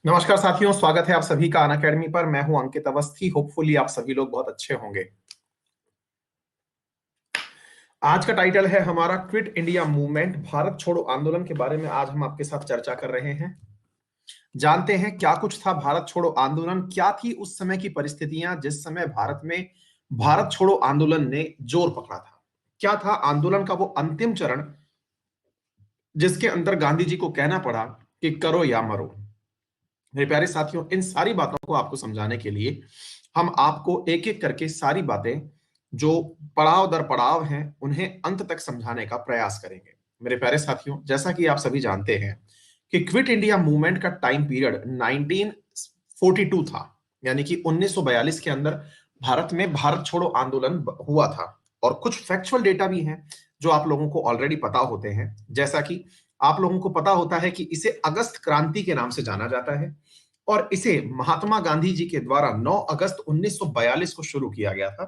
नमस्कार साथियों, स्वागत है आप सभी का अनअकैडमी पर। मैं हूं अंकित अवस्थी। होपफुली आप सभी लोग बहुत अच्छे होंगे। आज का टाइटल है हमारा क्विट इंडिया मूवमेंट, भारत छोड़ो आंदोलन के बारे में आज हम आपके साथ चर्चा कर रहे हैं। जानते हैं क्या कुछ था भारत छोड़ो आंदोलन, क्या थी उस समय की परिस्थितियां जिस समय भारत में भारत छोड़ो आंदोलन ने जोर पकड़ा था। क्या था आंदोलन का वो अंतिम चरण जिसके अंदर गांधी जी को कहना पड़ा कि करो या मरो। मेरे प्यारे साथियों, इन सारी बातों को आपको समझाने के लिए हम आपको एक एक करके सारी बातें जो पड़ाव दर पड़ाव हैं उन्हें अंत तक समझाने का प्रयास करेंगे। मेरे प्यारे साथियों, जैसा कि आप सभी जानते हैं कि क्विट इंडिया मूवमेंट का टाइम पीरियड 1942 था, यानी कि 1942 के अंदर भारत में भारत छोड़ो आंदोलन हुआ था। और कुछ फैक्चुअल डेटा भी हैं जो आप लोगों को ऑलरेडी पता होते हैं, जैसा कि आप लोगों को पता होता है कि इसे अगस्त क्रांति के नाम से जाना जाता है और इसे महात्मा गांधी जी के द्वारा 9 अगस्त 1942 को शुरू किया गया था।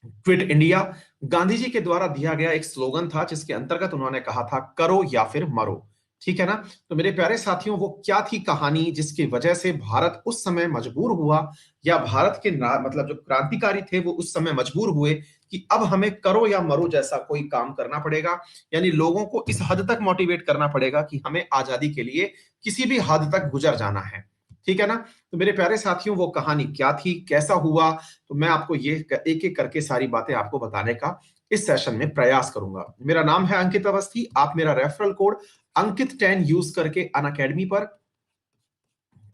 क्विट इंडिया गांधी जी के द्वारा दिया गया एक स्लोगन था जिसके अंतर्गत उन्होंने कहा था करो या फिर मरो। ठीक है ना। तो मेरे प्यारे साथियों, वो क्या थी कहानी जिसकी वजह से भारत उस समय मजबूर हुआ, या भारत के मतलब जो क्रांतिकारी थे वो उस समय मजबूर हुए कि अब हमें करो या मरो जैसा कोई काम करना पड़ेगा, यानी लोगों को इस हद तक मोटिवेट करना पड़ेगा कि हमें आजादी के लिए किसी भी हद तक गुजर जाना है। ठीक है ना। तो मेरे प्यारे साथियों, वो कहानी क्या थी, कैसा हुआ, तो मैं आपको ये एक एक करके सारी बातें आपको बताने का इस सेशन में प्रयास करूंगा। मेरा नाम है अंकित अवस्थी। आप मेरा रेफरल कोड अंकित 10 यूज करके अनअकैडमी पर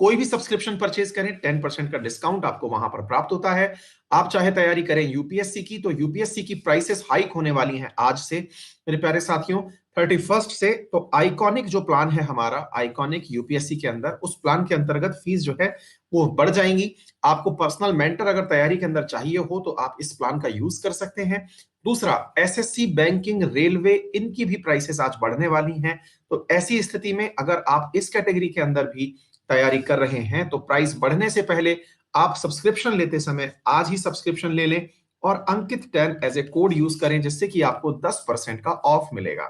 कोई भी सब्सक्रिप्शन परचेज करें, 10% का डिस्काउंट आपको वहां पर प्राप्त होता है। आप चाहे तैयारी करें यूपीएससी की, तो यूपीएससी की प्राइसेस हाइक होने वाली हैं आज से मेरे प्यारे साथियों, 31 से। तो आइकॉनिक जो प्लान है हमारा, आइकॉनिक यूपीएससी के अंदर, उस प्लान के अंतर्गत फीस जो है वो बढ़ जाएंगी। आपको पर्सनल मेंटर अगर तैयारी के अंदर चाहिए हो तो आप इस प्लान का यूज कर सकते हैं। दूसरा, एसएससी, बैंकिंग, रेलवे, इनकी भी प्राइसेस आज बढ़ने वाली हैं। तो ऐसी स्थिति में अगर आप इस कैटेगरी के अंदर भी तैयारी कर रहे हैं तो प्राइस बढ़ने से पहले आप सब्सक्रिप्शन लेते समय आज ही सब्सक्रिप्शन ले लें और अंकित 10 एज ए कोड यूज करें, जिससे कि आपको 10% का ऑफ मिलेगा।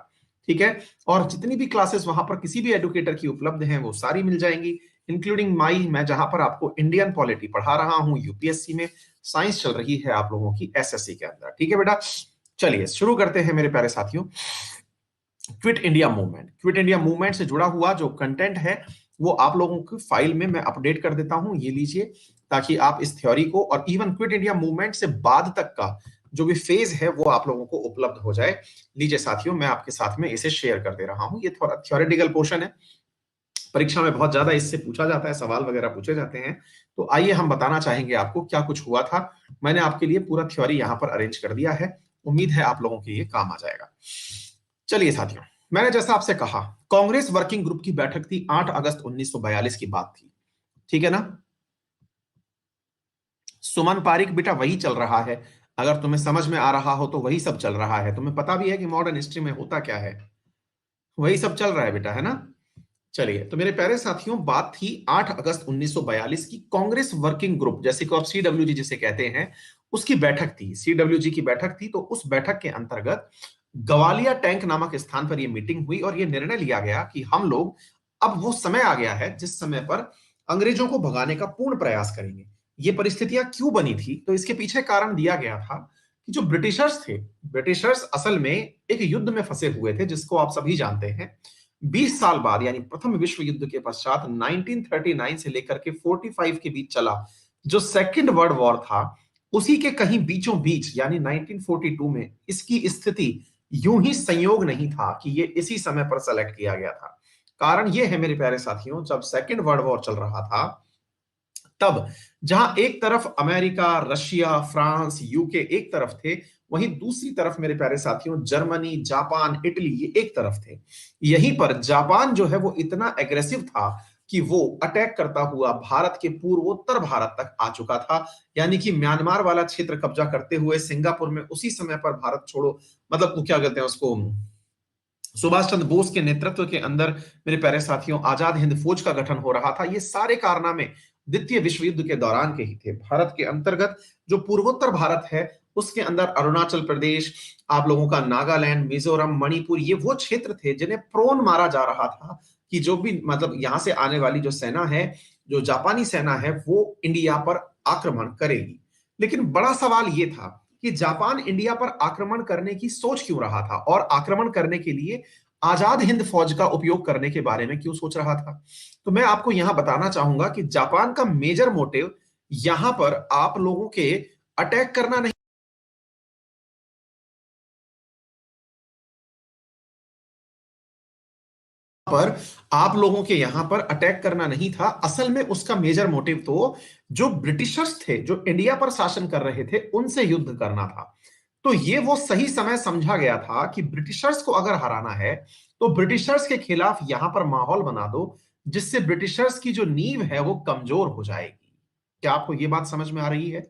ठीक है। और जितनी भी क्लासेस वहां पर किसी भी एडुकेटर की उपलब्ध हैं वो सारी मिल जाएंगी, इंक्लूडिंग माई, मैं जहां पर आपको इंडियन पॉलिटी पढ़ा रहा हूं यूपीएससी में, साइंस चल रही है आप लोगों की एसएससी के अंदर। ठीक है बेटा, चलिए शुरू करते हैं मेरे प्यारे साथियों। Quit India movement, quit India movement से जुड़ा हुआ जो कंटेंट है वो आप लोगों की फाइल में मैं अपडेट कर देता हूं, ये लीजिए, ताकि आप इस थ्योरी को और इवन क्विट इंडिया मूवमेंट से बाद तक का जो भी फेज है वो आप लोगों को उपलब्ध हो जाए। लीजिए साथियों, मैं आपके साथ में इसे शेयर कर दे रहा हूं। ये थोड़ा थ्योरेटिकल पोर्शन है, परीक्षा में बहुत ज्यादा इससे पूछा जाता है, सवाल वगैरह पूछे जाते हैं। तो आइए हम बताना चाहेंगे आपको क्या कुछ हुआ था। मैंने आपके लिए पूरा थ्योरी यहां पर अरेंज कर दिया है, उम्मीद है आप लोगों के ये काम आ जाएगा। चलिए साथियों, मैंने जैसा आपसे कहा, कांग्रेस वर्किंग ग्रुप की बैठक थी, 8 अगस्त 1942 की बात थी। ठीक है ना। सुमन पारिक बेटा वही चल रहा है, अगर तुम्हें समझ में आ रहा हो तो वही सब चल रहा है। तुम्हें पता भी है कि मॉडर्न हिस्ट्री में होता क्या है, वही सब चल रहा है बेटा, है ना। चलिए, तो मेरे प्यारे साथियों, बात थी 8 अगस्त 1942 की। कांग्रेस वर्किंग ग्रुप, जैसे कि आप सीडब्ल्यूजी जिसे कहते हैं, उसकी बैठक थी, सीडब्ल्यूजी की बैठक थी। तो उस बैठक के अंतर्गत गवालिया टैंक नामक स्थान पर यह मीटिंग हुई और यह निर्णय लिया गया कि हम लोग, अब वो समय आ गया है जिस समय पर अंग्रेजों को भगाने का पूर्ण प्रयास करेंगे। ये परिस्थितियां क्यों बनी थी, तो इसके पीछे कारण दिया गया था कि जो ब्रिटिशर्स थे, ब्रिटिशर्स असल में एक युद्ध में फंसे हुए थे जिसको आप सभी जानते हैं। 20 साल बाद, यानी प्रथम विश्व युद्ध के पश्चात 1939 से लेकर के 45 के बीच चला जो सेकंड वर्ल्ड वॉर था, उसी के कहीं बीचों बीच यानी 1942 में इसकी स्थिति यूं ही संयोग नहीं था कि ये इसी समय पर सेलेक्ट किया गया था। कारण ये है मेरे प्यारे साथियों, जब सेकंड वर्ल्ड वॉर चल रहा था तब जहां एक तरफ अमेरिका, रशिया, फ्रांस, यूके एक तरफ थे, वहीं दूसरी तरफ मेरे प्यारे साथियों जर्मनी, जापान, इटली ये एक तरफ थे। यहीं पर जापान जो है वो इतना एग्रेसिव था कि वो अटैक करता हुआ भारत के पूर्वोत्तर भारत तक आ चुका था, यानी कि म्यांमार वाला क्षेत्र कब्जा करते हुए सिंगापुर में उसी समय पर भारत छोड़ो, मतलब वो क्या कहते हैं उसको, सुभाष चंद्र बोस के नेतृत्व के अंदर मेरे प्यारे साथियों आजाद हिंद फौज का गठन हो रहा था। ये सारे कारनामे द्वितीय विश्व युद्ध के दौरान के ही थे। भारत के अंतर्गत जो पूर्वोत्तर भारत है उसके अंदर अरुणाचल प्रदेश, आप लोगों का नागालैंड, मिजोरम, मणिपुर, ये वो क्षेत्र थे जिन्हें प्रोन मारा जा रहा था कि जो भी मतलब यहां से आने वाली जो सेना है, जो जापानी सेना है, वो इंडिया पर आक्रमण करेगी। लेकिन बड़ा सवाल ये था कि जापान इंडिया पर आक्रमण करने की सोच क्यों रहा था और आक्रमण करने के लिए आजाद हिंद फौज का उपयोग करने के बारे में क्यों सोच रहा था। तो मैं आपको यहां बताना चाहूंगा कि जापान का मेजर मोटिव यहां पर आप लोगों के अटैक करना नहीं, पर आप लोगों के यहां पर अटैक करना नहीं था। असल में उसका मेजर मोटिव तो जो ब्रिटिशर्स थे, जो इंडिया पर शासन कर रहे थे, उनसे युद्ध करना था। तो ये वो सही समय समझा गया था कि ब्रिटिशर्स को अगर हराना है तो ब्रिटिशर्स के खिलाफ यहां पर माहौल बना दो जिससे ब्रिटिशर्स की जो नींव है वो कमजोर हो जाएगी। क्या आपको ये बात समझ में आ रही है?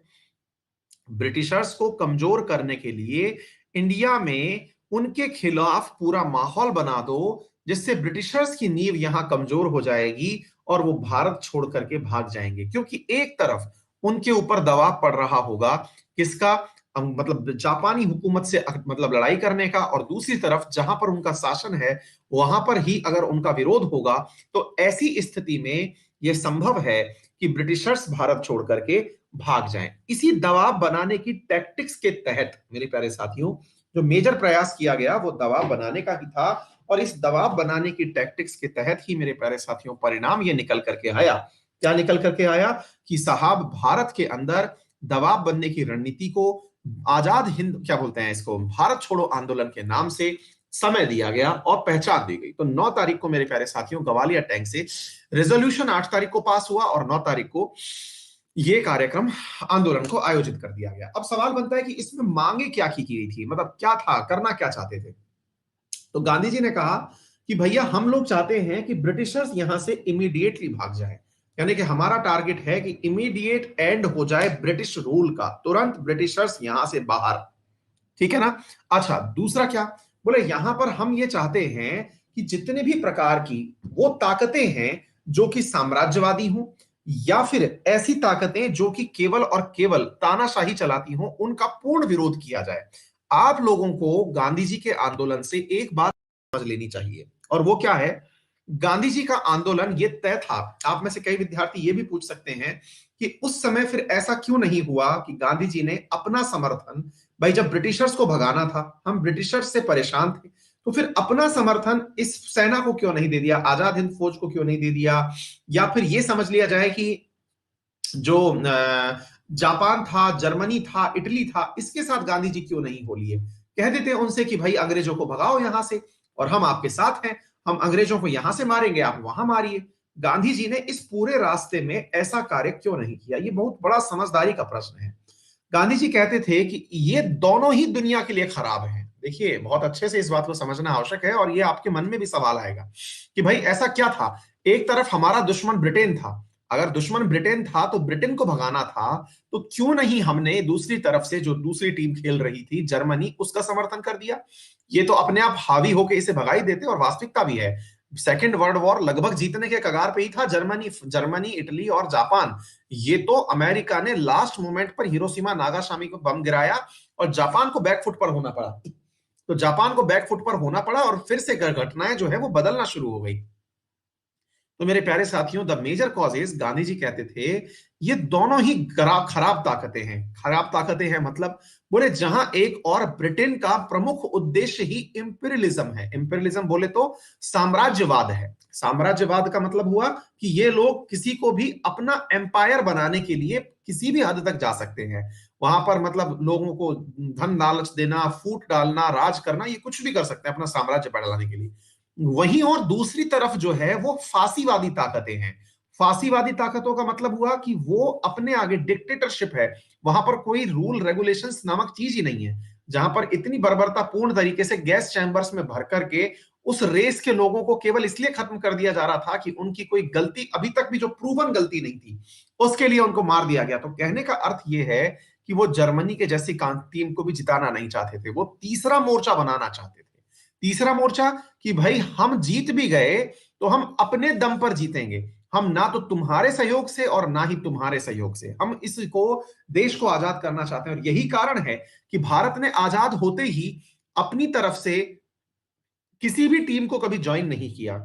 ब्रिटिशर्स को कमजोर करने के लिए इंडिया में उनके खिलाफ पूरा माहौल बना दो जिससे ब्रिटिशर्स की नींव यहां कमजोर हो जाएगी और वो भारत छोड़ करके भाग जाएंगे। क्योंकि एक तरफ उनके ऊपर दबाव पड़ रहा होगा किसका, मतलब जापानी हुकूमत से मतलब लड़ाई करने का, और दूसरी तरफ जहां पर उनका शासन है वहां पर ही अगर उनका विरोध होगा तो ऐसी स्थिति में यह संभव है कि ब्रिटिशर्स भारत छोड़ करके भाग जाएं। इसी दबाव बनाने की टैक्टिक्स के तहत मेरे प्यारे साथियों जो मेजर प्रयास किया गया वो दबाव बनाने का ही था। और इस दबाव बनाने की टैक्टिक्स के तहत ही मेरे प्यारे साथियों परिणाम ये निकल करके आया। क्या निकल करके आया कि साहब भारत के अंदर दबाव बनने की रणनीति को आजाद हिंद, क्या बोलते हैं इसको, भारत छोड़ो आंदोलन के नाम से समय दिया गया और पहचान दी गई। तो 9 तारीख को मेरे प्यारे साथियों गवालियर टैंक से रेजोल्यूशन 8 तारीख को पास हुआ और 9 तारीख को ये कार्यक्रम आंदोलन को आयोजित कर दिया गया। अब सवाल बनता है कि इसमें मांगे क्या की गई थी, मतलब क्या था, करना क्या चाहते थे। तो गांधी जी ने कहा कि भैया हम लोग चाहते हैं कि ब्रिटिशर्स यहां से इमीडिएटली भाग जाए, यानी कि हमारा टारगेट है कि इमीडिएट एंड हो जाए ब्रिटिश रूल का, तुरंत ब्रिटिशर्स यहां से बाहर। ठीक है ना। अच्छा, दूसरा क्या बोले, यहां पर हम ये चाहते हैं कि जितने भी प्रकार की वो ताकतें हैं जो कि साम्राज्यवादी हों या फिर ऐसी ताकतें जो कि केवल और केवल तानाशाही चलाती हों, उनका पूर्ण विरोध किया जाए। आप लोगों को गांधी जी के आंदोलन से एक बात समझ लेनी चाहिए, और वो क्या है, गांधी जी का आंदोलन ये तय था। आप में से कई विद्यार्थी ये भी पूछ सकते हैं कि उस समय फिर ऐसा क्यों नहीं हुआ कि गांधी जी ने अपना समर्थन, भाई जब ब्रिटिशर्स को भगाना था, हम ब्रिटिशर्स से परेशान थे, तो फिर अपना समर्थन इस सेना को क्यों नहीं दे दिया, आजाद हिंद फौज को क्यों नहीं दे दिया, या फिर यह समझ लिया जाए कि जो जापान था, जर्मनी था, इटली था, इसके साथ गांधी जी क्यों नहीं हो लिए, कह देते उनसे कि भाई अंग्रेजों को भगाओ यहां से और हम आपके साथ हैं, हम अंग्रेजों को यहां से मारेंगे, आप वहां मारिए। गांधी जी ने इस पूरे रास्ते में ऐसा कार्य क्यों नहीं किया, ये बहुत बड़ा समझदारी का प्रश्न है। गांधी जी कहते थे कि ये दोनों ही दुनिया के लिए खराब है। देखिए बहुत अच्छे से इस बात को समझना आवश्यक है, और ये आपके मन में भी सवाल आएगा कि भाई ऐसा क्या था। एक तरफ हमारा दुश्मन ब्रिटेन था, अगर दुश्मन ब्रिटेन था तो ब्रिटेन को भगाना था, तो क्यों नहीं हमने दूसरी तरफ से जो दूसरी टीम खेल रही थी जर्मनी, उसका समर्थन कर दिया। ये तो अपने आप हावी होकर इसे भगा ही देते, और वास्तविकता भी है सेकेंड वर्ल्ड वॉर लगभग जीतने के कगार पे ही था। जर्मनी जर्मनी इटली और जापान, ये तो अमेरिका ने लास्ट मोमेंट पर हिरोशिमा नागासाकी को बम गिराया और जापान को बैकफुट पर होना पड़ा। तो जापान को बैकफुट पर होना पड़ा और फिर से घटनाएं जो है वो बदलना शुरू हो गई। तो मेरे प्यारे साथियों, the major causes, Gandhi ji कहते थे ये दोनों ही खराब ताकतें हैं। खराब ताकतें हैं मतलब बोले जहां एक और ब्रिटेन का प्रमुख उद्देश्य ही इंपीरियलिज्म है। इंपीरियलिज्म बोले तो साम्राज्यवाद है। साम्राज्यवाद का मतलब हुआ कि ये लोग किसी को भी अपना एम्पायर बनाने के लिए किसी भी हद तक जा सकते हैं। वहां पर मतलब लोगों को धन लालच देना, फूट डालना, राज करना, ये कुछ भी कर सकते हैं अपना साम्राज्य बढ़ाने के लिए। वहीं और दूसरी तरफ जो है वो फांसीवादी ताकतें हैं। फांसीवादी ताकतों का मतलब हुआ कि वो अपने आगे डिक्टेटरशिप है, वहां पर कोई रूल रेगुलेशंस नामक चीज ही नहीं है, जहां पर इतनी बर्बरता पूर्ण तरीके से गैस चैंबर्स में भर करके उस रेस के लोगों को केवल इसलिए खत्म कर दिया जा रहा था कि उनकी कोई गलती अभी तक भी जो प्रूवन गलती नहीं थी उसके लिए उनको मार दिया गया। तो कहने का अर्थ यह है कि वो जर्मनी के जैसी टीम को भी जिताना नहीं चाहते थे, वो तीसरा मोर्चा बनाना चाहते थे। तीसरा मोर्चा कि भाई हम जीत भी गए तो हम अपने दम पर जीतेंगे, हम ना तो तुम्हारे सहयोग से और ना ही तुम्हारे सहयोग से, हम इसको देश को आजाद करना चाहते हैं। और यही कारण है कि भारत ने आजाद होते ही अपनी तरफ से किसी भी टीम को कभी ज्वाइन नहीं किया।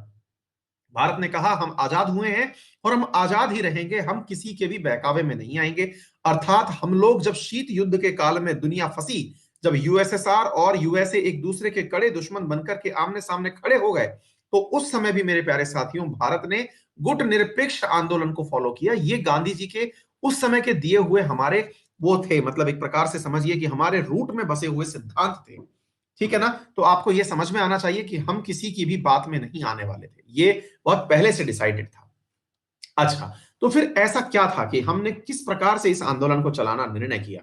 भारत ने कहा हम आजाद हुए हैं और हम आजाद ही रहेंगे, हम किसी के भी बहकावे में नहीं आएंगे। अर्थात हम लोग जब शीत युद्ध के काल में दुनिया फंसी, जब यूएसएसआर और यूएसए एक दूसरे के कड़े दुश्मन बनकर के आमने सामने खड़े हो गए, तो उस समय भी मेरे प्यारे साथियों भारत ने गुट निरपेक्ष आंदोलन को फॉलो किया। ये गांधी जी के उस समय के दिए हुए हमारे वो थे, मतलब एक प्रकार से समझिए कि हमारे रूट में बसे हुए सिद्धांत थे। ठीक है ना? तो आपको यह समझ में आना चाहिए कि हम किसी की भी बात में नहीं आने वाले थे, ये बहुत पहले से डिसाइडेड था। अच्छा, तो फिर ऐसा क्या था कि हमने किस प्रकार से इस आंदोलन को चलाना निर्णय किया?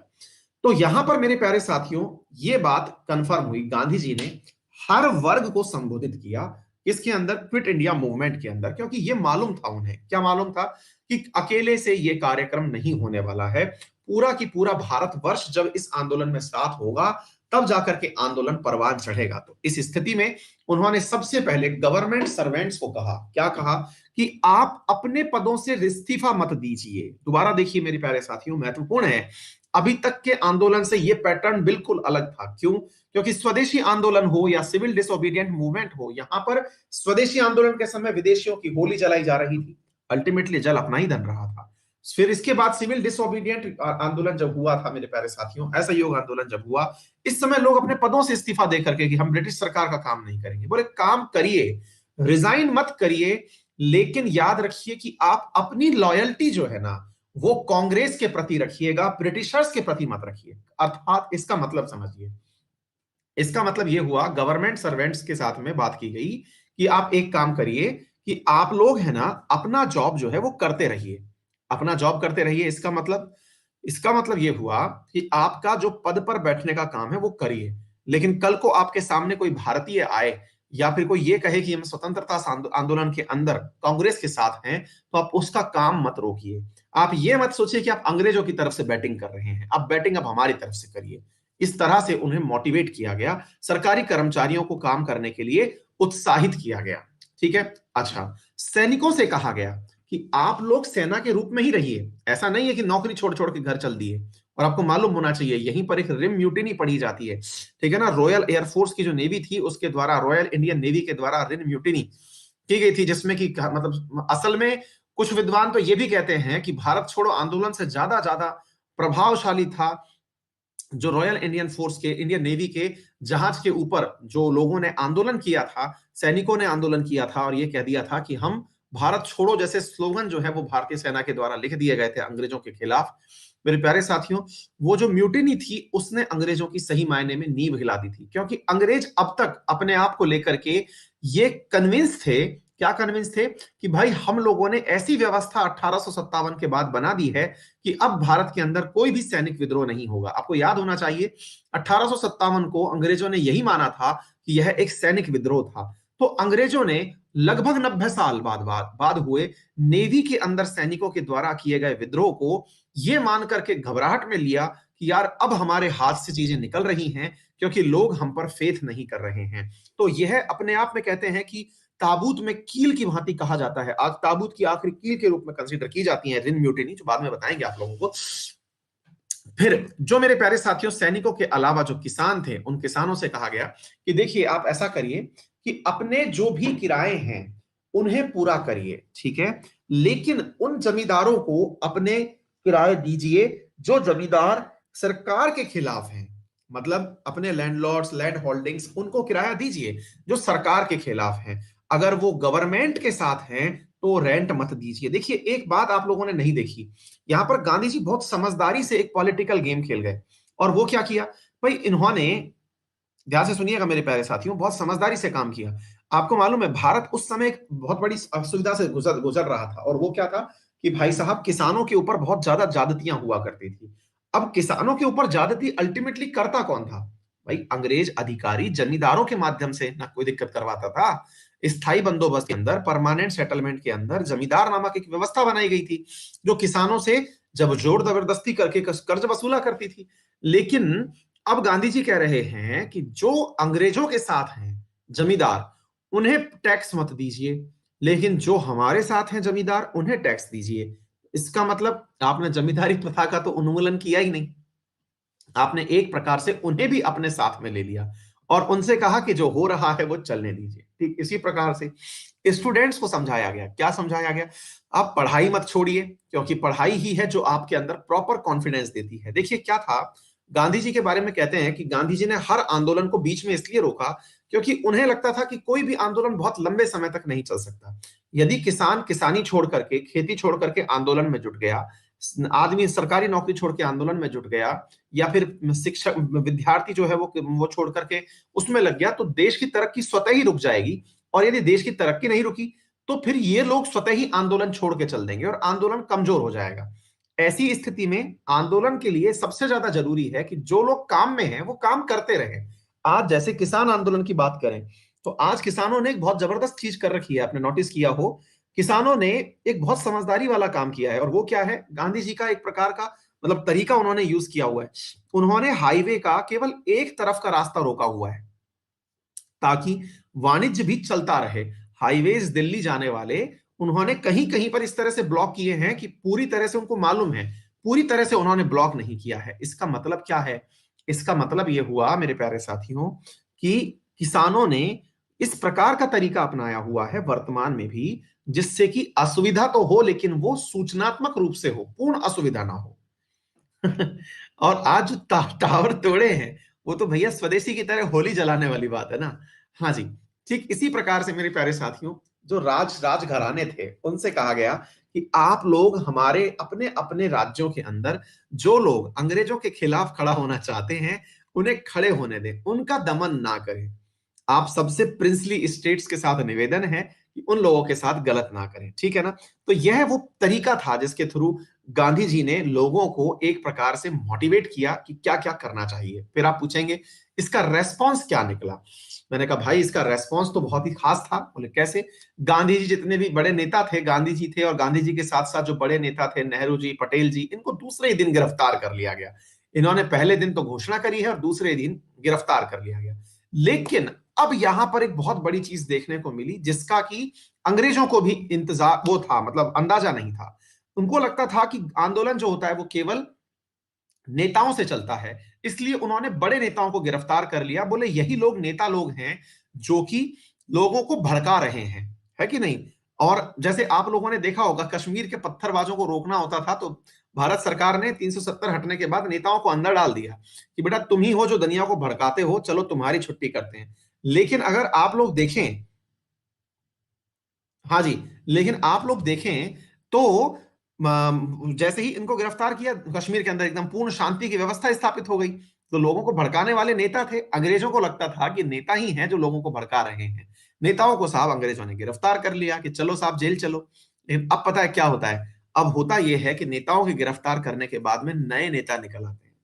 तो यहां पर मेरे प्यारे साथियों ये बात कंफर्म हुई, गांधी जी ने हर वर्ग को संबोधित किया इसके अंदर, क्विट इंडिया मूवमेंट के अंदर, क्योंकि ये मालूम था उन्हें। क्या मालूम था? कि अकेले से ये कार्यक्रम नहीं होने वाला है, पूरा की पूरा भारतवर्ष जब इस आंदोलन में साथ होगा तब जाकर के आंदोलन परवान चढ़ेगा। तो इस स्थिति में उन्होंने सबसे पहले गवर्नमेंट सर्वेंट्स को कहा, क्या कहा? कि आप अपने पदों से इस्तीफा मत दीजिए। दोबारा देखिए मेरे प्यारे साथियों, महत्वपूर्ण है, अभी तक के आंदोलन से यह पैटर्न बिल्कुल अलग था। क्यों? क्योंकि स्वदेशी आंदोलन हो या सिविल डिसोबीडिएंट मूवमेंट हो, यहां पर स्वदेशी आंदोलन के समय विदेशियों की होली जलाई जा रही थी, अल्टीमेटली जल अपना ही धन रहा था। फिर इसके बाद सिविल डिसोबीडिएंट आंदोलन जब हुआ था मेरे प्यारे साथियों, असहयोग आंदोलन जब हुआ, इस समय लोग अपने पदों से इस्तीफा दे करके कि हम ब्रिटिश सरकार का काम नहीं करेंगे। बोले काम करिए, रिजाइन मत करिए, लेकिन याद रखिए कि आप अपनी लॉयल्टी जो है ना वो कांग्रेस के प्रति रखिएगा, ब्रिटिशर्स के प्रति मत रखिए। अर्थात इसका मतलब समझिए, इसका मतलब यह हुआ गवर्नमेंट सर्वेंट्स के साथ में बात की गई कि आप एक काम करिए कि आप लोग है ना अपना जॉब जो है वो करते रहिए, अपना जॉब करते रहिए। इसका मतलब यह हुआ कि आपका जो पद पर बैठने का काम है वो करिए, लेकिन कल को आपके सामने कोई भारतीय आए या फिर कोई ये कहे कि हम स्वतंत्रता आंदोलन के अंदर कांग्रेस के साथ हैं, तो आप उसका काम मत रोकिए। आप ये मत सोचिए कि आप अंग्रेजों की तरफ से बैटिंग कर रहे हैं, आप बैटिंग अब हमारी तरफ से करिए। इस तरह से उन्हें मोटिवेट किया गया, सरकारी कर्मचारियों को काम करने के लिए उत्साहित किया गया। ठीक है? अच्छा, सैनिकों से कहा गया कि आप लोग सेना के रूप में ही रहिए, ऐसा नहीं है कि नौकरी छोड़ छोड़ के घर चल दिए। और आपको मालूम होना चाहिए यहीं पर एक रिम म्यूटिनी पढ़ी जाती है, ठीक है ना? रॉयल एयरफोर्स की जो नेवी थी उसके द्वारा, रॉयल इंडियन नेवी के द्वारा रिम म्यूटिनी की गई थी, जिसमें कि मतलब असल में कुछ विद्वान तो ये भी कहते हैं कि भारत छोड़ो आंदोलन से ज्यादा ज्यादा प्रभावशाली था जो रॉयल इंडियन फोर्स के, इंडियन नेवी के जहाज के ऊपर जो लोगों ने आंदोलन किया था, सैनिकों ने आंदोलन किया था और यह कह दिया था कि हम भारत छोड़ो जैसे स्लोगन जो है वो भारतीय सेना के द्वारा लिख दिए गए थे अंग्रेजों के खिलाफ। मेरे प्यारे साथियों, वो जो म्यूटिनी थी उसने अंग्रेजों की सही मायने में नींव हिला दी थी, क्योंकि अंग्रेज अब तक अपने आप को लेकर के ये कन्विंस थे, क्या कन्विंस थे? कि भाई हम लोगों ने ऐसी व्यवस्था 1857 के बाद बना दी है कि अब भारत के अंदर कोई भी सैनिक विद्रोह नहीं होगा। आपको याद होना चाहिए 1857 को अंग्रेजों ने यही माना था कि यह एक सैनिक विद्रोह था। तो अंग्रेजों ने लगभग 90 साल बाद हुए नेवी के अंदर सैनिकों के द्वारा किए गए विद्रोह को यह मान करके घबराहट में लिया कि यार अब हमारे हाथ से चीजें निकल रही हैं, क्योंकि लोग हम पर फेथ नहीं कर रहे हैं। तो यह अपने आप में कहते हैं कि ताबूत में कील की भांति कहा जाता है, आज ताबूत की आखिरी कील के रूप में कंसीडर की जाती है रिन म्यूटिनी, जो बाद में बताएंगे आप लोगों को। फिर जो मेरे प्यारे साथियों, सैनिकों के अलावा जो किसान थे उन किसानों से कहा गया कि देखिए आप ऐसा करिए कि अपने जो भी किराए हैं उन्हें पूरा करिए, ठीक है? लेकिन उन जमींदारों को अपने किराए दीजिए जो जमींदार सरकार के खिलाफ हैं, मतलब अपने लैंडलॉर्ड्स, लैंड होल्डिंग्स, उनको किराया दीजिए जो सरकार के खिलाफ हैं। अगर वो गवर्नमेंट के साथ हैं तो रेंट मत दीजिए। देखिए एक बात आप लोगों ने नहीं देखी, यहां पर गांधी जी बहुत समझदारी से एक पॉलिटिकल गेम खेल गए। और वो क्या किया भाई? इन्होंने, ध्यान से सुनिएगा मेरे प्यारे साथियों, बहुत समझदारी से काम किया। आपको मालूम है भारत उस समय एक बहुत बड़ी असुविधा से गुजर गुजर रहा था, और वो क्या था कि भाई साहब किसानों के ऊपर बहुत ज्यादा ज्यादतियां हुआ करती थी। अब किसानों के ऊपर ज्यादती अल्टीमेटली करता कौन था? भाई अंग्रेज अधिकारी जमींदारों के माध्यम से ना कोई दिक्कत करवाता था। स्थायी बंदोबस्त के अंदर, परमानेंट सेटलमेंट के अंदर जमींदार नामक एक व्यवस्था बनाई गई थी जो किसानों से जब जोर जबरदस्ती करके कर्ज वसूला करती थी। लेकिन अब गांधी जी कह रहे हैं कि जो अंग्रेजों के साथ हैं जमींदार, उन्हें टैक्स मत दीजिए, लेकिन जो हमारे साथ हैं जमींदार, उन्हें टैक्स दीजिए। इसका मतलब आपने जमींदारी प्रथा का तो उन्मूलन किया ही नहीं, आपने एक प्रकार से उन्हें भी अपने साथ में ले लिया और उनसे कहा कि जो हो रहा है वो चलने दीजिए। ठीक इसी प्रकार से स्टूडेंट्स को समझाया गया। क्या समझाया गया? आप पढ़ाई मत छोड़िए, क्योंकि पढ़ाई ही है जो आपके अंदर प्रॉपर कॉन्फिडेंस देती है। देखिए क्या था, गांधी जी के बारे में कहते हैं कि गांधी जी ने हर आंदोलन को बीच में इसलिए रोका क्योंकि उन्हें लगता था कि कोई भी आंदोलन बहुत लंबे समय तक नहीं चल सकता। यदि किसान किसानी छोड़ करके, खेती छोड़ करके आंदोलन में जुट गया, आदमी सरकारी नौकरी छोड़ के आंदोलन में जुट गया, या फिर शिक्षक विद्यार्थी जो है वो छोड़ करके उसमें लग गया, तो देश की तरक्की स्वतः ही रुक जाएगी। और यदि देश की तरक्की नहीं रुकी तो फिर ये लोग स्वतः ही आंदोलन छोड़ के चल देंगे और आंदोलन कमजोर हो जाएगा। ऐसी स्थिति में आंदोलन के लिए सबसे ज्यादा जरूरी है कि जो लोग काम में हैं वो काम करते रहें। आज जैसे किसान आंदोलन की बात करें, तो आज किसानों ने एक बहुत जबरदस्त चीज कर रखी है, आपने नोटिस किया हो। किसानों ने एक बहुत समझदारी वाला काम किया है, और वो क्या है, गांधी जी का एक प्रकार का मतलब तरीका उन्होंने यूज किया हुआ है। उन्होंने हाईवे का केवल एक तरफ का रास्ता रोका हुआ है ताकि वाणिज्य भी चलता रहे। हाईवेज दिल्ली जाने वाले उन्होंने कहीं कहीं पर इस तरह से ब्लॉक किए हैं कि पूरी तरह से उनको मालूम है, पूरी तरह से उन्होंने ब्लॉक नहीं किया है। इसका मतलब क्या है? इसका मतलब यह हुआ मेरे प्यारे साथियों कि किसानों ने इस प्रकार का तरीका अपनाया हुआ है वर्तमान में भी, जिससे कि असुविधा तो हो लेकिन वो सूचनात्मक रूप से हो, पूर्ण असुविधा ना हो। और आज जो टावर तोड़े हैं, वो तो भैया स्वदेशी की तरह होली जलाने वाली बात है ना। हाँ जी, ठीक इसी प्रकार से मेरे प्यारे साथियों, जो राजघराने थे उनसे कहा गया कि आप लोग हमारे अपने अपने राज्यों के अंदर जो लोग अंग्रेजों के खिलाफ खड़ा होना चाहते हैं, उन्हें खड़े होने दें, उनका दमन ना करें। आप सबसे प्रिंसली स्टेट्स के साथ निवेदन है कि उन लोगों के साथ गलत ना करें, ठीक है ना। तो यह वो तरीका था जिसके थ्रू गांधी जी ने लोगों को एक प्रकार से मोटिवेट किया कि क्या क्या करना चाहिए। फिर आप पूछेंगे इसका रेस्पॉन्स क्या निकला। मैंने कहा भाई इसका रेस्पॉन्स तो बहुत ही खास था। बोले कैसे? गांधी जी जितने भी बड़े नेता थे, गांधी जी थे, और गांधी जी के साथ साथ जो बड़े नेता थे, नेहरू जी, पटेल जी, इनको दूसरे ही दिन गिरफ्तार कर लिया गया। इन्होंने पहले दिन तो घोषणा करी है और दूसरे दिन गिरफ्तार कर लिया गया। लेकिन अब यहां पर एक बहुत बड़ी चीज देखने को मिली जिसका कि अंग्रेजों को भी इंतजार वो था, मतलब अंदाजा नहीं था। उनको लगता था कि आंदोलन जो होता है वो केवल नेताओं से चलता है, इसलिए उन्होंने बड़े नेताओं को गिरफ्तार कर लिया। बोले यही लोग नेता लोग हैं जो कि लोगों को भड़का रहे हैं, है कि नहीं। और जैसे आप लोगों ने देखा होगा, कश्मीर के पत्थरबाजों को रोकना होता था तो भारत सरकार ने 370 हटने के बाद नेताओं को अंदर डाल दिया कि बेटा तुम ही हो जो दुनिया को भड़काते हो, चलो तुम्हारी छुट्टी करते हैं। लेकिन अगर आप लोग देखें, हाँ जी, लेकिन आप लोग देखें तो जैसे ही इनको गिरफ्तार किया, कश्मीर के अंदर एकदम पूर्ण शांति की व्यवस्था स्थापित हो गई। तो लोगों को भड़काने वाले नेता थे, अंग्रेजों को लगता था कि नेता ही हैं जो लोगों को भड़का रहे हैं। नेताओं को साहब अंग्रेजों ने गिरफ्तार कर लिया कि चलो साहब जेल चलो। लेकिन अब पता है क्या होता है? अब होता यह है कि नेताओं के गिरफ्तार करने के बाद में नए नेता निकल आते हैं,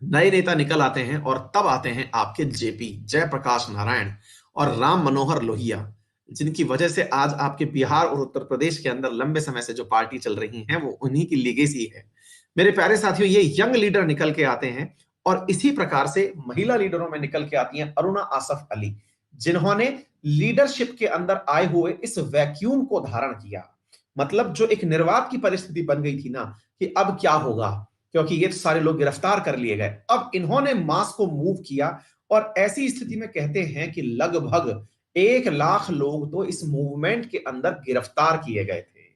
नए नेता निकल आते हैं, और तब आते हैं आपके जेपी, जयप्रकाश नारायण और राम मनोहर लोहिया, जिनकी वजह से आज आपके बिहार और उत्तर प्रदेश के अंदर लंबे समय से जो पार्टी चल रही है वो उन्हीं की लीगेसी है। मेरे प्यारे साथियों, ये यंग लीडर निकल के आते हैं, और इसी प्रकार से महिला लीडरों में निकल के आती हैं अरुणा आसफ अली, जिन्होंने लीडरशिप के अंदर आए हुए इस वैक्यूम को धारण किया। मतलब जो एक निर्वात की परिस्थिति बन गई थी ना कि अब क्या होगा, क्योंकि ये सारे लोग गिरफ्तार कर लिए गए, अब इन्होंने मास को मूव किया। और ऐसी स्थिति में कहते हैं कि लगभग 1 लाख लोग तो इस मूवमेंट के अंदर गिरफ्तार किए गए थे।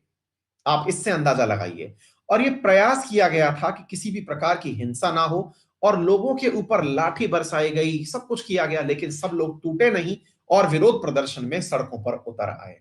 आप इससे अंदाजा लगाइए। और ये प्रयास किया गया था कि किसी भी प्रकार की हिंसा ना हो, और लोगों के ऊपर लाठी बरसाई गई, सब कुछ किया गया, लेकिन सब लोग टूटे नहीं और विरोध प्रदर्शन में सड़कों पर उतर आए।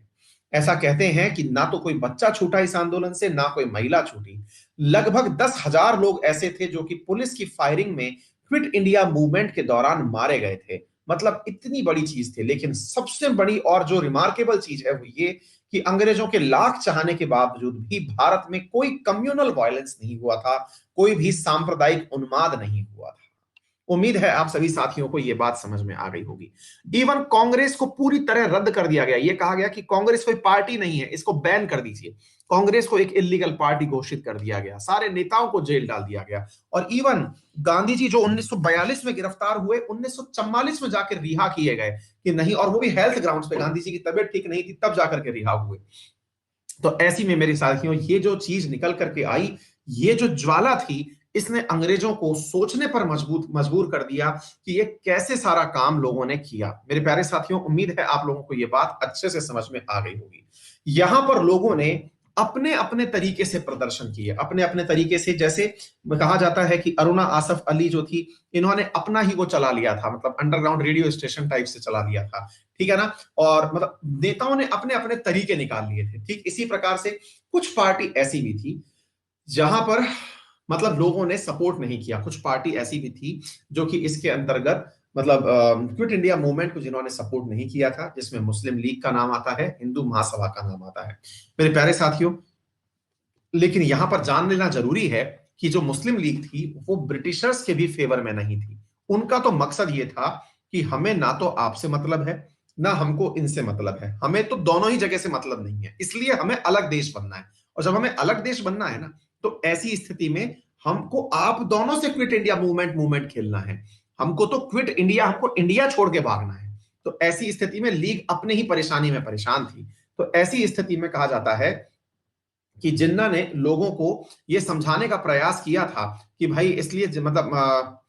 ऐसा कहते हैं कि ना तो कोई बच्चा छूटा इस आंदोलन से, ना कोई महिला छूटी। लगभग 10,000 लोग ऐसे थे जो कि पुलिस की फायरिंग में क्विट इंडिया मूवमेंट के दौरान मारे गए थे। मतलब इतनी बड़ी चीज थी। लेकिन सबसे बड़ी और जो रिमार्केबल चीज है वो ये कि अंग्रेजों के लाख चाहने के बावजूद भी भारत में कोई कम्युनल वायलेंस नहीं हुआ था, कोई भी सांप्रदायिक उन्माद नहीं हुआ था। उम्मीद है आप सभी साथियों को यह बात समझ में आ गई होगी। इवन कांग्रेस को पूरी तरह रद्द कर दिया गया। यह कहा गया कि कांग्रेस कोई पार्टी नहीं है, इसको बैन कर दीजिए। कांग्रेस को एक इलीगल पार्टी घोषित कर दिया गया, सारे नेताओं को जेल डाल दिया गया। और इवन गांधी जी जो 1942 में गिरफ्तार हुए, 1944 में जाकर रिहा किए गए कि नहीं, और वो भी हेल्थ ग्राउंड्स पे, गांधी जी की तबीयत ठीक नहीं थी तब जाकर के रिहा हुए। तो ऐसी में मेरे साथियों ये जो चीज निकल करके आई, ये जो ज्वाला थी, इसने अंग्रेजों को सोचने पर मजबूर कर दिया कि ये कैसे सारा काम लोगों ने किया। मेरे प्यारे साथियों, उम्मीद है आप लोगों को ये बात अच्छे से समझ में आ गई होगी। यहां पर लोगों ने अपने अपने तरीके से प्रदर्शन किए, अपने अपने तरीके से। जैसे कहा जाता है कि अरुणा आसफ अली जो थी, इन्होंने अपना ही वो चला लिया था, मतलब अंडरग्राउंड रेडियो स्टेशन टाइप से चला लिया था, ठीक है ना। और मतलब नेताओं ने अपने अपने तरीके निकाल लिए थे। ठीक इसी प्रकार से कुछ पार्टी ऐसी भी थी जहां पर मतलब लोगों ने सपोर्ट नहीं किया। कुछ पार्टी ऐसी भी थी जो कि इसके अंतर्गत मतलब क्विट इंडिया मूवमेंट को जिन्होंने सपोर्ट नहीं किया था, जिसमें मुस्लिम लीग का नाम आता है, हिंदू महासभा का नाम आता है। मेरे प्यारे साथियों, लेकिन यहां पर जान लेना जरूरी है कि जो मुस्लिम लीग थी वो ब्रिटिशर्स के भी फेवर में नहीं थी। उनका तो मकसद ये था कि हमें ना तो आपसे मतलब है, ना हमको इनसे मतलब है, हमें तो दोनों ही जगह से मतलब नहीं है, इसलिए हमें अलग देश बनना है। और जब हमें अलग देश बनना है ना, तो ऐसी स्थिति में हमको आप दोनों से क्विट इंडिया मूवमेंट खेलना है। हमको तो क्विट इंडिया, हमको इंडिया छोड़ के भागना है। तो ऐसी स्थिति में लीग अपने ही परेशानी में परेशान थी। तो ऐसी स्थिति में कहा जाता है कि जिन्ना ने लोगों को यह समझाने का प्रयास किया था कि भाई, इसलिए मतलब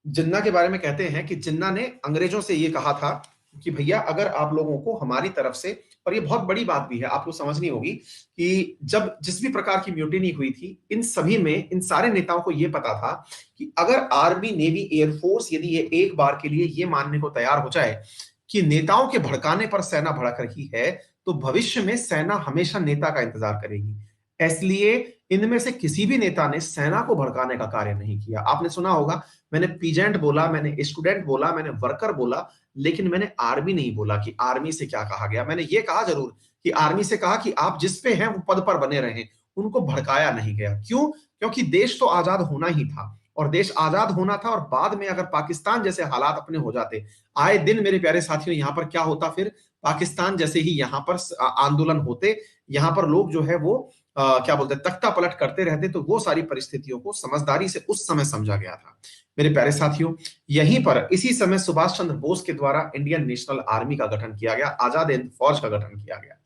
जिन्ना के बारे में कहते हैं कि जिन्ना ने अंग्रेजों से यह कहा था कि भैया, अगर आप लोगों को हमारी तरफ से, और ये बहुत बड़ी बात भी है, आपको समझनी होगी कि जब जिस भी प्रकार की म्यूटिनी हुई थी, इन सभी में इन सारे नेताओं को यह पता था कि अगर आर्मी, नेवी, एयरफोर्स यदि ये एक बार के लिए ये मानने को तैयार हो जाए कि नेताओं के भड़काने पर सेना भड़क रही है, तो भविष्य में सेना हमेशा नेता का इंतजार करेगी। इसलिए इनमें से किसी भी नेता ने सेना को भड़काने का कार्य नहीं किया। आपने सुना होगा, मैंने पीजेंट बोला, मैंने स्टूडेंट बोला, मैंने वर्कर बोला, लेकिन मैंने आर्मी नहीं बोला कि आर्मी से क्या कहा गया। मैंने ये कहा जरूर कि आर्मी से कहा कि आप जिस पे हैं वो पद पर बने रहें, उनको भड़काया नहीं गया। क्यों? क्योंकि देश तो आजाद होना ही था, और देश आजाद होना था। और बाद में अगर पाकिस्तान जैसे हालात अपने हो जाते, आए दिन मेरे प्यारे साथियों यहां पर क्या होता, फिर पाकिस्तान जैसे ही यहां पर आंदोलन होते, यहां पर लोग जो है वो क्या बोलते हैं, तख्ता पलट करते रहते। तो वो सारी परिस्थितियों को समझदारी से उस समय समझा गया था। मेरे प्यारे साथियों, यहीं पर इसी समय सुभाष चंद्र बोस के द्वारा इंडियन नेशनल आर्मी का गठन किया गया, आजाद हिंद फौज का गठन किया गया।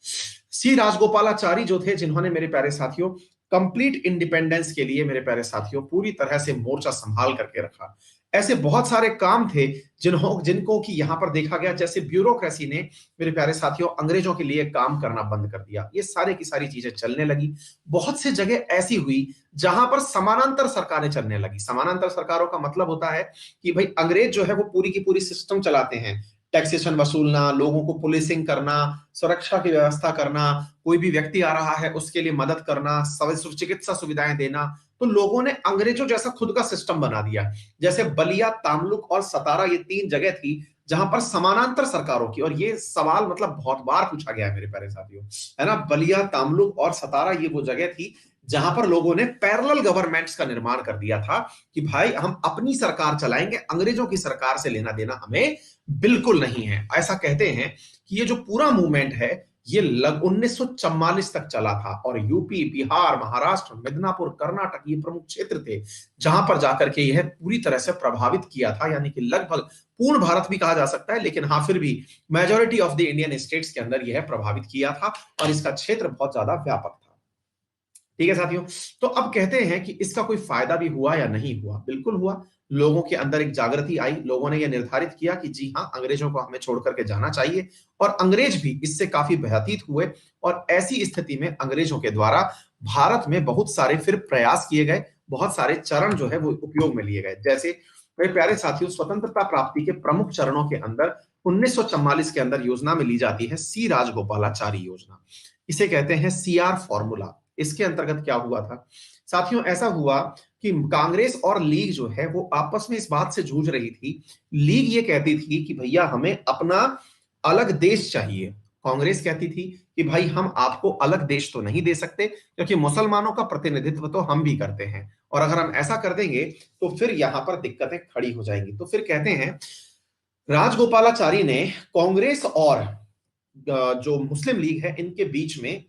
सी राजगोपालाचारी जो थे, जिन्होंने मेरे प्यारे साथियों कंप्लीट इंडिपेंडेंस के लिए, मेरे प्यारे साथियों, पूरी तरह से मोर्चा संभाल करके रखा। ऐसे बहुत सारे काम थे जिनको कि यहां पर देखा गया, जैसे ब्यूरोक्रेसी ने, मेरे प्यारे साथियों, अंग्रेजों के लिए काम करना बंद कर दिया। ये सारे की सारी चीजें चलने लगी। बहुत सी जगह ऐसी हुई जहां पर समानांतर सरकारें चलने लगी। समानांतर सरकारों का मतलब होता है कि भाई, अंग्रेज जो है वो पूरी की पूरी सिस्टम चलाते हैं, टैक्सेशन वसूलना, लोगों को पुलिसिंग करना, सुरक्षा की व्यवस्था करना, कोई भी व्यक्ति आ रहा है उसके लिए मदद करना, चिकित्सा सुविधाएं देना। तो लोगों ने अंग्रेजों जैसा खुद का सिस्टम बना दिया। जैसे बलिया, तामलुक और सतारा, ये 3 जगह थी जहां पर समानांतर सरकारों की, और ये सवाल मतलब बहुत बार पूछा गया है मेरे प्यारे साथियों, है ना। बलिया, तामलुक और सतारा ये वो जगह थी जहां पर लोगों ने पैरेलल गवर्नमेंट्स का निर्माण कर दिया था कि भाई, हम अपनी सरकार चलाएंगे, अंग्रेजों की सरकार से लेना देना हमें बिल्कुल नहीं है। ऐसा कहते हैं कि ये जो पूरा मूवमेंट है, ये 1944 तक चला था। और यूपी, बिहार, महाराष्ट्र, मिदनापुर, कर्नाटक, ये प्रमुख क्षेत्र थे जहां पर जाकर के यह पूरी तरह से प्रभावित किया था। यानी कि लगभग पूर्ण भारत भी कहा जा सकता है, लेकिन हाँ, फिर भी majority of the Indian states के अंदर यह प्रभावित किया था, और इसका क्षेत्र बहुत ज्यादा व्यापक था। ठीक है साथियों, तो अब कहते हैं कि इसका कोई फायदा भी हुआ या नहीं हुआ। बिल्कुल हुआ। लोगों के अंदर एक जागृति आई, लोगों ने यह निर्धारित किया कि जी हाँ, अंग्रेजों को हमें छोड़ करके जाना चाहिए, और अंग्रेज भी इससे काफी भयभीत हुए। और ऐसी स्थिति में अंग्रेजों के द्वारा भारत में बहुत सारे फिर प्रयास किए गए, बहुत सारे चरण जो है वो उपयोग में लिए गए। जैसे मेरे प्यारे साथियों, स्वतंत्रता प्राप्ति के प्रमुख चरणों के अंदर 1944 के अंदर योजना में ली जाती है सी राजगोपालाचारी योजना। इसे कहते हैं सीआर फॉर्मूला। इसके अंतर्गत क्या हुआ था साथियों? ऐसा हुआ कि कांग्रेस और लीग जो है वो आपस में इस बात से जूझ रही थी। लीग ये कहती थी कि भैया, हमें अपना अलग देश चाहिए, कांग्रेस कहती थी कि भाई हम आपको अलग देश तो नहीं दे सकते, क्योंकि मुसलमानों का प्रतिनिधित्व तो हम भी करते हैं, और अगर हम ऐसा कर देंगे तो फिर यहां पर दिक्कतें खड़ी हो जाएंगी। तो फिर कहते हैं राजगोपालाचारी ने कांग्रेस और जो मुस्लिम लीग है इनके बीच में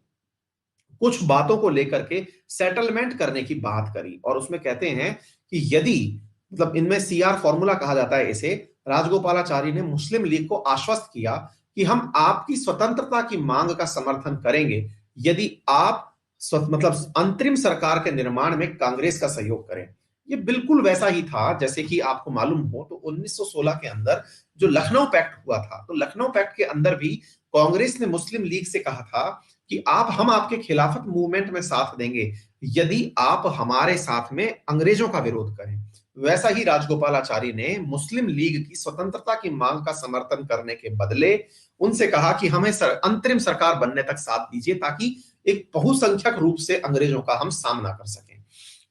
कुछ बातों को लेकर के सेटलमेंट करने की बात करी, और उसमें कहते हैं कि यदि, मतलब इनमें सीआर फॉर्मूला कहा जाता है इसे, राजगोपालाचारी ने मुस्लिम लीग को आश्वस्त किया कि हम आपकी स्वतंत्रता की मांग का समर्थन करेंगे यदि आप मतलब अंतरिम सरकार के निर्माण में कांग्रेस का सहयोग करें। ये बिल्कुल वैसा ही था जैसे कि आपको मालूम हो तो 1916 के अंदर जो लखनऊ पैक्ट हुआ था, तो लखनऊ पैक्ट के अंदर भी कांग्रेस ने मुस्लिम लीग से कहा था कि हम आपके खिलाफत मूवमेंट में साथ देंगे यदि आप हमारे साथ में अंग्रेजों का विरोध करें। वैसा ही राजगोपालाचारी ने मुस्लिम लीग की स्वतंत्रता की मांग का समर्थन करने के बदले उनसे कहा कि हमें अंतरिम सरकार बनने तक साथ दीजिए ताकि एक बहुसंख्यक रूप से अंग्रेजों का हम सामना कर सकें।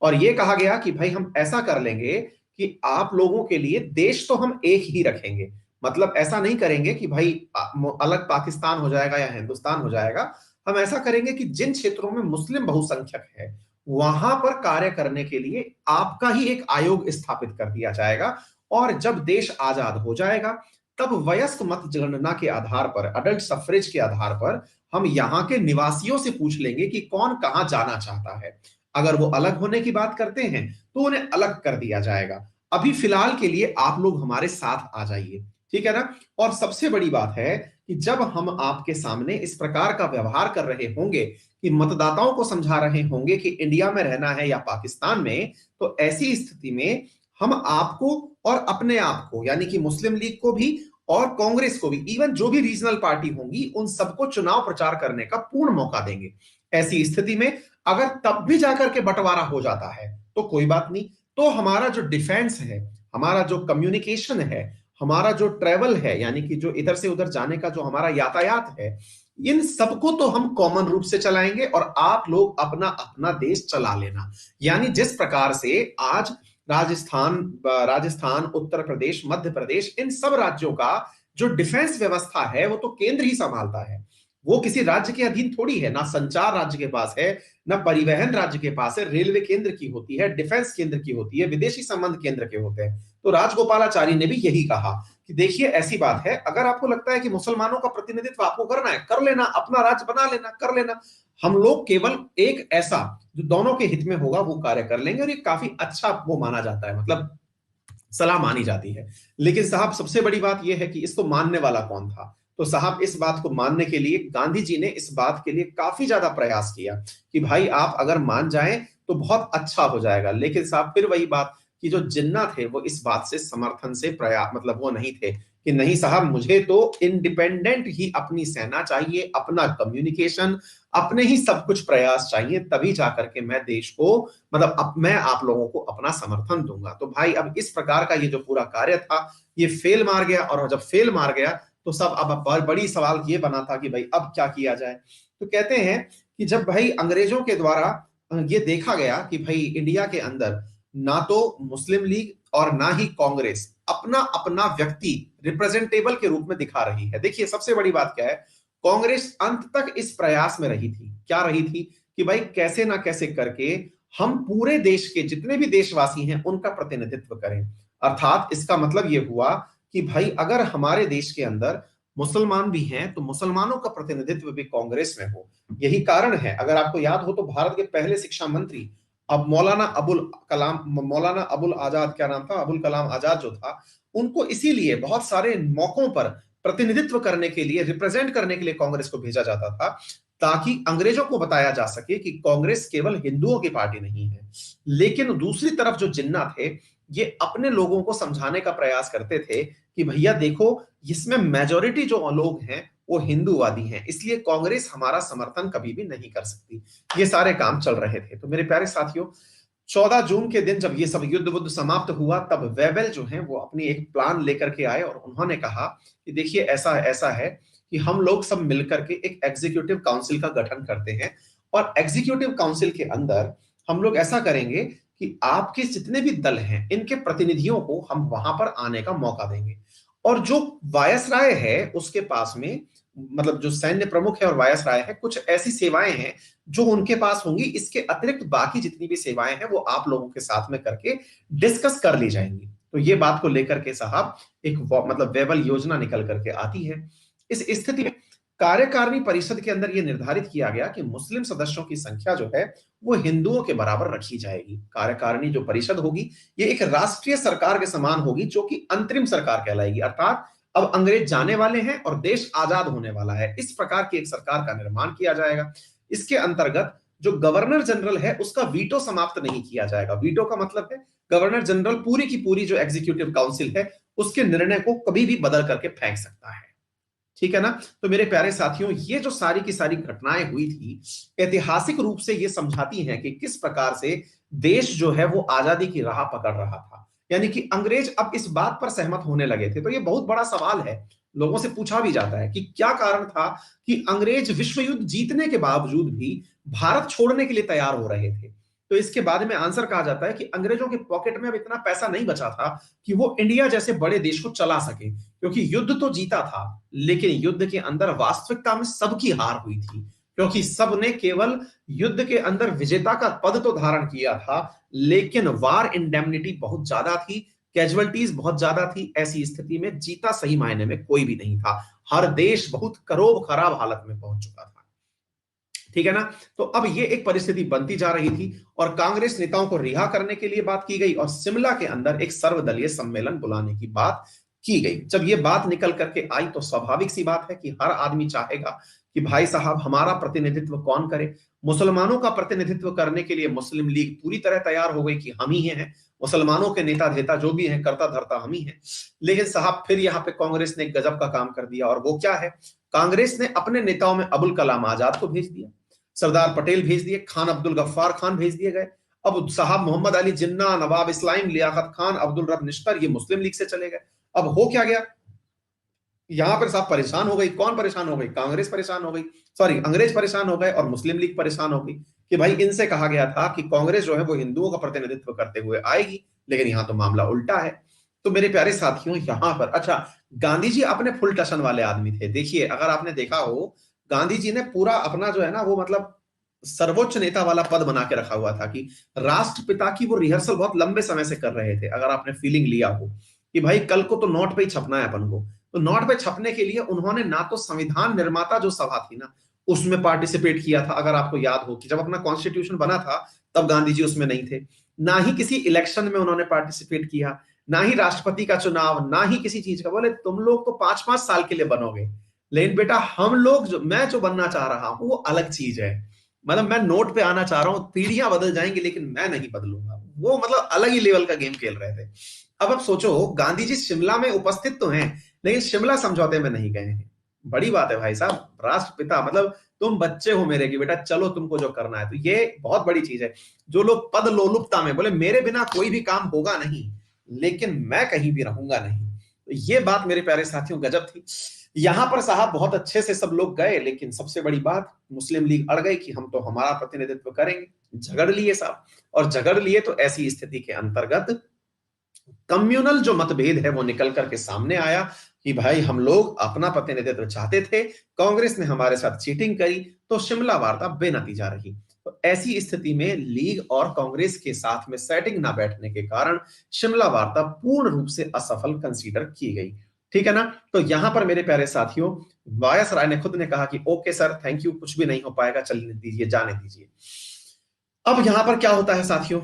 और यह कहा गया कि भाई हम ऐसा कर लेंगे कि आप लोगों के लिए देश तो हम एक ही रखेंगे, मतलब ऐसा नहीं करेंगे कि भाई अलग पाकिस्तान हो जाएगा या हिंदुस्तान हो जाएगा। हम ऐसा करेंगे कि जिन क्षेत्रों में मुस्लिम बहुसंख्यक है वहां पर कार्य करने के लिए आपका ही एक आयोग स्थापित कर दिया जाएगा, और जब देश आजाद हो जाएगा तब वयस्क मतगणना के आधार पर, अडल्ट सफरेज के आधार पर हम यहाँ के निवासियों से पूछ लेंगे कि कौन कहां जाना चाहता है। अगर वो अलग होने की बात करते हैं तो उन्हें अलग कर दिया जाएगा। अभी फिलहाल के लिए आप लोग हमारे साथ आ जाइए, ठीक है ना। और सबसे बड़ी बात है कि जब हम आपके सामने इस प्रकार का व्यवहार कर रहे होंगे कि मतदाताओं को समझा रहे होंगे कि इंडिया में रहना है या पाकिस्तान में, तो ऐसी स्थिति में हम आपको और अपने आप को, यानी कि मुस्लिम लीग को भी और कांग्रेस को भी, इवन जो भी रीजनल पार्टी होंगी उन सबको चुनाव प्रचार करने का पूर्ण मौका देंगे। ऐसी स्थिति में अगर तब भी जाकर के बंटवारा हो जाता है तो कोई बात नहीं, तो हमारा जो डिफेंस है, हमारा जो कम्युनिकेशन है, हमारा जो ट्रेवल है, यानी कि जो इधर से उधर जाने का जो हमारा यातायात है, इन सबको तो हम कॉमन रूप से चलाएंगे और आप लोग अपना अपना देश चला लेना। यानी जिस प्रकार से आज राजस्थान, उत्तर प्रदेश, मध्य प्रदेश, इन सब राज्यों का जो डिफेंस व्यवस्था है वो तो केंद्र ही संभालता है, वो किसी राज्य के अधीन थोड़ी है। ना संचार राज्य के पास है, ना परिवहन राज्य के पास है, रेलवे केंद्र की होती है, डिफेंस केंद्र की होती है, विदेशी संबंध केंद्र के होते हैं। तो राजगोपालाचारी ने भी यही कहा कि देखिए ऐसी बात है, अगर आपको लगता है कि मुसलमानों का प्रतिनिधित्व आपको करना है, कर लेना, अपना राज्य बना लेना, कर लेना। हम लोग केवल एक ऐसा जो दोनों के हित में होगा वो कार्य कर लेंगे, और ये काफी अच्छा वो माना जाता है, मतलब सलाह मानी जाती है। लेकिन साहब सबसे बड़ी बात यह है कि इसको मानने वाला कौन था। तो साहब इस बात को मानने के लिए गांधी जी ने इस बात के लिए काफी ज्यादा प्रयास किया कि भाई आप अगर मान जाएं तो बहुत अच्छा हो जाएगा। लेकिन साहब फिर वही बात कि जो जिन्ना थे वो इस बात से समर्थन से प्रयास, मतलब वो नहीं थे कि नहीं साहब मुझे तो इंडिपेंडेंट ही अपनी सेना चाहिए, अपना कम्युनिकेशन, अपने ही सब कुछ प्रयास चाहिए, तभी जाकर के मैं देश को, मतलब अब मैं आप लोगों को अपना समर्थन दूंगा। तो भाई अब इस प्रकार का ये जो पूरा कार्य था ये फेल मार गया, और जब फेल मार गया तो सब अब बड़ी सवाल ये बना था कि भाई अब क्या किया जाए। तो कहते हैं कि जब भाई अंग्रेजों के द्वारा ये देखा गया कि भाई इंडिया के अंदर ना तो मुस्लिम लीग और ना ही कांग्रेस अपना अपना व्यक्ति रिप्रेजेंटेबल के रूप में दिखा रही है। देखिए सबसे बड़ी बात क्या है, कांग्रेस अंत तक इस प्रयास में रही थी, क्या रही थी कि भाई कैसे ना कैसे करके हम पूरे देश के जितने भी देशवासी हैं उनका प्रतिनिधित्व करें। अर्थात इसका मतलब यह हुआ कि भाई अगर हमारे देश के अंदर मुसलमान भी हैं तो मुसलमानों का प्रतिनिधित्व भी कांग्रेस में हो। यही कारण है, अगर आपको याद हो तो भारत के पहले शिक्षा मंत्री अब मौलाना अबुल आजाद, क्या नाम था, अबुल कलाम आजाद जो था, उनको इसीलिए बहुत सारे मौकों पर प्रतिनिधित्व करने के लिए, रिप्रेजेंट करने के लिए कांग्रेस को भेजा जाता था, ताकि अंग्रेजों को बताया जा सके कि कांग्रेस केवल हिंदुओं की पार्टी नहीं है। लेकिन दूसरी तरफ जो जिन्ना थे ये अपने लोगों को समझाने का प्रयास करते थे कि भैया देखो इसमें मेजोरिटी जो लोग हैं वो हिंदूवादी हैं, इसलिए कांग्रेस हमारा समर्थन कभी भी नहीं कर सकती। ये सारे काम चल रहे थे। तो मेरे प्यारे साथियों, 14 जून के दिन जब ये सब युद्ध बुद्ध समाप्त हुआ तब वेवेल जो है वो अपनी एक प्लान लेकर के आए, और उन्होंने कहा कि देखिए ऐसा ऐसा है कि हम लोग सब मिलकर के एक एग्जीक्यूटिव काउंसिल का गठन करते हैं, और एग्जीक्यूटिव काउंसिल के अंदर हम लोग ऐसा करेंगे कि आपके जितने भी दल हैं इनके प्रतिनिधियों को हम वहां पर आने का मौका देंगे, और जो वायसराय है उसके पास में, मतलब जो सैन्य प्रमुख है और वायसराय है, कुछ ऐसी सेवाएं हैं जो उनके पास होंगी। इसके अतिरिक्त बाकी जितनी भी सेवाएं हैं वो आप लोगों के साथ में करके डिस्कस कर ली जाएंगी। तो ये बात को लेकर के साहब एक मतलब वेबल योजना निकल करके आती है। इस स्थिति में कार्यकारिणी परिषद के अंदर यह निर्धारित किया गया कि मुस्लिम सदस्यों की संख्या जो है वो हिंदुओं के बराबर रखी जाएगी। कार्यकारिणी जो परिषद होगी ये एक राष्ट्रीय सरकार के समान होगी, जो कि अंतरिम सरकार कहलाएगी। अर्थात अब अंग्रेज जाने वाले हैं और देश आजाद होने वाला है, इस प्रकार की एक सरकार का निर्माण किया जाएगा। इसके अंतर्गत जो गवर्नर जनरल है उसका वीटो समाप्त नहीं किया जाएगा। वीटो का मतलब है गवर्नर जनरल पूरी की पूरी जो एग्जीक्यूटिव काउंसिल है उसके निर्णय को कभी भी बदल करके फेंक सकता है। ठीक है ना। तो मेरे प्यारे साथियों, ये जो सारी की सारी घटनाएं हुई थी ऐतिहासिक रूप से ये समझाती हैं कि किस प्रकार से देश जो है वो आजादी की राह पकड़ रहा था। यानी कि अंग्रेज अब इस बात पर सहमत होने लगे थे। तो ये बहुत बड़ा सवाल है, लोगों से पूछा भी जाता है कि क्या कारण था कि अंग्रेज विश्व युद्ध जीतने के बावजूद भी भारत छोड़ने के लिए तैयार हो रहे थे। तो इसके बाद में आंसर कहा जाता है कि अंग्रेजों के पॉकेट में अब इतना पैसा नहीं बचा था कि वो इंडिया जैसे बड़े देश को चला सके, क्योंकि युद्ध तो जीता था लेकिन युद्ध के अंदर वास्तविकता में सबकी हार हुई थी, क्योंकि सबने केवल युद्ध के अंदर विजेता का पद तो धारण किया था लेकिन वार इंडेमनिटी बहुत ज्यादा थी, कैजुअलिटीज बहुत ज्यादा थी। ऐसी स्थिति में जीता सही मायने में कोई भी नहीं था। हर देश बहुत करोब खराब हालत में पहुंच चुका था। ठीक है ना। तो अब ये एक परिस्थिति बनती जा रही थी और कांग्रेस नेताओं को रिहा करने के लिए बात की गई और शिमला के अंदर एक सर्वदलीय सम्मेलन बुलाने की बात की गई। जब ये बात निकल करके आई तो स्वाभाविक सी बात है कि हर आदमी चाहेगा कि भाई साहब हमारा प्रतिनिधित्व कौन करे। मुसलमानों का प्रतिनिधित्व करने के लिए मुस्लिम लीग पूरी तरह तैयार हो गई कि हम ही हैं, मुसलमानों के नेता धेता जो भी हैं करता धरता हम ही हैं। लेकिन साहब फिर यहाँ पे कांग्रेस ने एक गजब का काम कर दिया, और वो क्या है, कांग्रेस ने अपने नेताओं में अबुल कलाम आजाद को भेज दिया, सरदार पटेल भेज दिए, खान अब्दुल गफ्फार खान भेज दिए गए। अब साहब मोहम्मद अली जिन्ना, नवाब इस्लाम, लियाकत खान, अब्दुल रब निश्तर ये मुस्लिम लीग से चले गए। अब हो क्या गया, यहां पर साहब परेशान हो गई। कौन परेशान हो गई? कांग्रेस परेशान हो गई, सॉरी अंग्रेज परेशान हो गए और मुस्लिम लीग परेशान हो गई कि भाई इनसे कहा गया था कि कांग्रेस जो है वो हिंदुओं का प्रतिनिधित्व करते हुए आएगी, लेकिन यहां तो मामला उल्टा है। तो मेरे प्यारे साथियों यहां पर अच्छा, गांधी जी अपने फुल टशन वाले आदमी थे। देखिए अगर आपने देखा हो, गांधी जी ने पूरा अपना जो है ना वो मतलब सर्वोच्च नेता वाला पद बना के रखा हुआ था कि राष्ट्रपिता की वो रिहर्सल बहुत लंबे समय से कर रहे थे। अगर आपने फीलिंग लिया हो कि भाई कल को तो नोट पे ही छपना है अपन को, तो नोट पे छपने के लिए उन्होंने ना तो संविधान निर्माता जो सभा थी ना उसमें पार्टिसिपेट किया था। अगर आपको याद हो कि जब अपना कॉन्स्टिट्यूशन बना था तब गांधी जी उसमें नहीं थे। ना ही किसी इलेक्शन में उन्होंने पार्टिसिपेट किया, ना ही राष्ट्रपति का चुनाव, ना ही किसी चीज का। बोले तुम लोग तो 5-5 साल के लिए बनोगे, लेकिन बेटा हम लोग जो मैं जो बनना चाह रहा हूं वो अलग चीज है। मतलब मैं नोट पे आना चाह रहा हूं, पीढ़ियां बदल जाएंगी लेकिन मैं नहीं बदलूंगा। वो मतलब अलग ही लेवल का गेम खेल रहे थे। अब सोचो गांधी जी शिमला में उपस्थित तो हैं लेकिन शिमला समझौते में नहीं गए हैं। बड़ी बात है भाई साहब, राष्ट्रपिता मतलब तुम बच्चे हो मेरे की, बेटा चलो तुमको जो करना है। तो ये बहुत बड़ी चीज है। जो लोग पद लोलुपता में बोले मेरे बिना कोई भी काम होगा नहीं लेकिन मैं कहीं भी रहूंगा नहीं, तो ये बात मेरे प्यारे साथियों गजब थी। यहां पर साहब बहुत अच्छे से सब लोग गए, लेकिन सबसे बड़ी बात मुस्लिम लीग अड़ गई कि हम तो हमारा प्रतिनिधित्व करेंगे। झगड़ लिए साहब, और झगड़ लिए तो ऐसी स्थिति के अंतर्गत कम्युनल जो मतभेद है वो निकल करके सामने आया कि भाई हम लोग अपना प्रतिनिधित्व चाहते थे, कांग्रेस ने हमारे साथ चीटिंग करी, तो शिमला वार्ता बेनतीजा रही। तो ऐसी स्थिति में लीग और कांग्रेस के साथ में सेटिंग ना बैठने के कारण शिमला वार्ता पूर्ण रूप से असफल कंसीडर की गई। ठीक है ना। तो यहां पर मेरे प्यारे साथियों वायस राय ने खुद ने कहा कि ओके सर थैंक यू, कुछ भी नहीं हो पाएगा, चलने दीजिए, जाने दीजिए। अब यहां पर क्या होता है साथियों,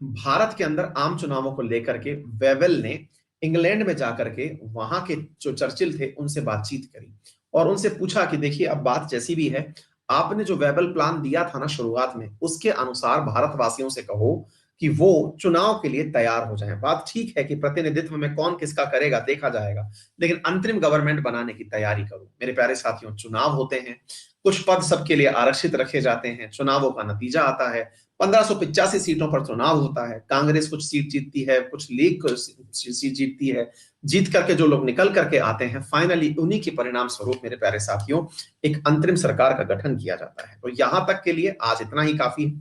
भारत के अंदर आम चुनावों को लेकर के वेवेल ने इंग्लैंड में जाकर के वहां के जो चर्चिल थे उनसे बातचीत करी और उनसे पूछा कि देखिए अब बात जैसी भी है, आपने जो वेबल प्लान दिया था ना शुरुआत में उसके अनुसार भारतवासियों से कहो कि वो चुनाव के लिए तैयार हो जाएं। बात ठीक है कि प्रतिनिधित्व में कौन किसका करेगा देखा जाएगा, लेकिन अंतरिम गवर्नमेंट बनाने की तैयारी करो। मेरे प्यारे साथियों चुनाव होते हैं, कुछ पद सबके लिए आरक्षित रखे जाते हैं, चुनावों का नतीजा आता है, 1585 सीटों पर चुनाव होता है, कांग्रेस कुछ सीट जीतती है, कुछ लीग सीट जीतती है, जीत करके जो लोग निकल करके आते हैं फाइनली उन्हीं के परिणाम स्वरूप मेरे प्यारे साथियों एक अंतरिम सरकार का गठन किया जाता है। तो यहां तक के लिए आज इतना ही काफी है।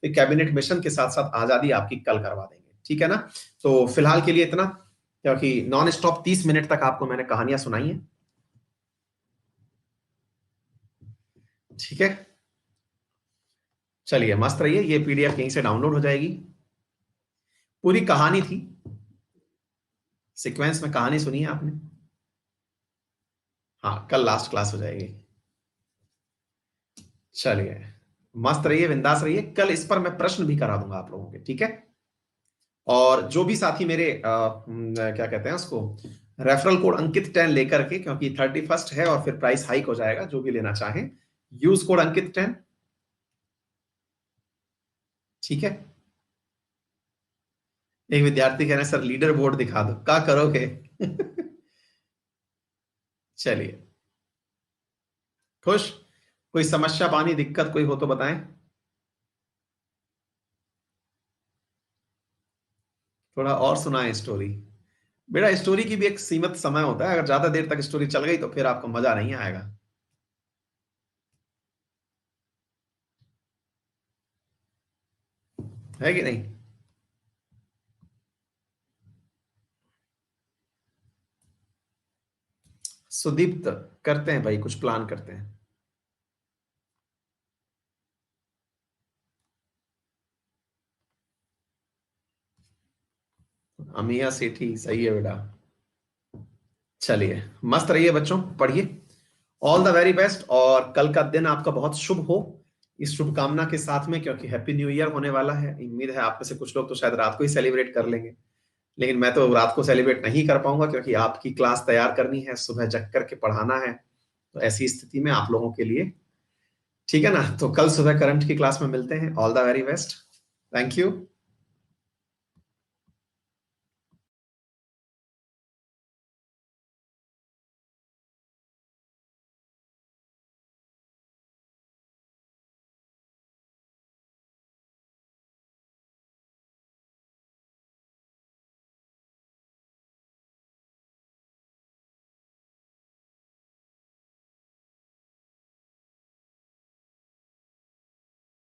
तो कैबिनेट मिशन के साथ साथ आजादी आपकी कल करवा देंगे, ठीक है ना। तो फिलहाल के लिए इतना। क्योंकि नॉन स्टॉप 30 मिनट तक आपको मैंने कहानियां सुनाई हैं। ठीक है, चलिए मस्त रहिए। ये पीडीएफ कहीं से डाउनलोड हो जाएगी। पूरी कहानी थी, सीक्वेंस में कहानी सुनी है आपने। हाँ, कल लास्ट क्लास हो जाएगी। चलिए मस्त रहिए, बिंदास रहिए। कल इस पर मैं प्रश्न भी करा दूंगा आप लोगों के, ठीक है। और जो भी साथी मेरे क्या कहते हैं उसको, रेफरल कोड अंकित 10 लेकर के, क्योंकि 31 है और फिर प्राइस हाइक हो जाएगा, जो भी लेना चाहें यूज कोड अंकित 10। ठीक है। एक विद्यार्थी कह रहे हैं सर लीडर बोर्ड दिखा दो, क्या करोगे? चलिए, खुश? कोई समस्या पानी दिक्कत कोई हो तो बताएं। थोड़ा और सुनाएं स्टोरी। बेटा स्टोरी की भी एक सीमित समय होता है, अगर ज्यादा देर तक स्टोरी चल गई तो फिर आपको मजा नहीं आएगा। है कि नहीं? सुदीप्त, करते हैं भाई, कुछ प्लान करते हैं। अमिया सेठी सही है बेटा। चलिए मस्त रहिए बच्चों, पढ़िए। ऑल द वेरी बेस्ट, और कल का दिन आपका बहुत शुभ हो, इस शुभकामना के साथ में, क्योंकि हैप्पी न्यू ईयर होने वाला है। उम्मीद है आप में से कुछ लोग तो शायद रात को ही सेलिब्रेट कर लेंगे, लेकिन मैं तो रात को सेलिब्रेट नहीं कर पाऊंगा, क्योंकि आपकी क्लास तैयार करनी है, सुबह जग करके पढ़ाना है। तो ऐसी स्थिति में आप लोगों के लिए, ठीक है ना, तो कल सुबह करंट की क्लास में मिलते हैं। All the very best, thank you.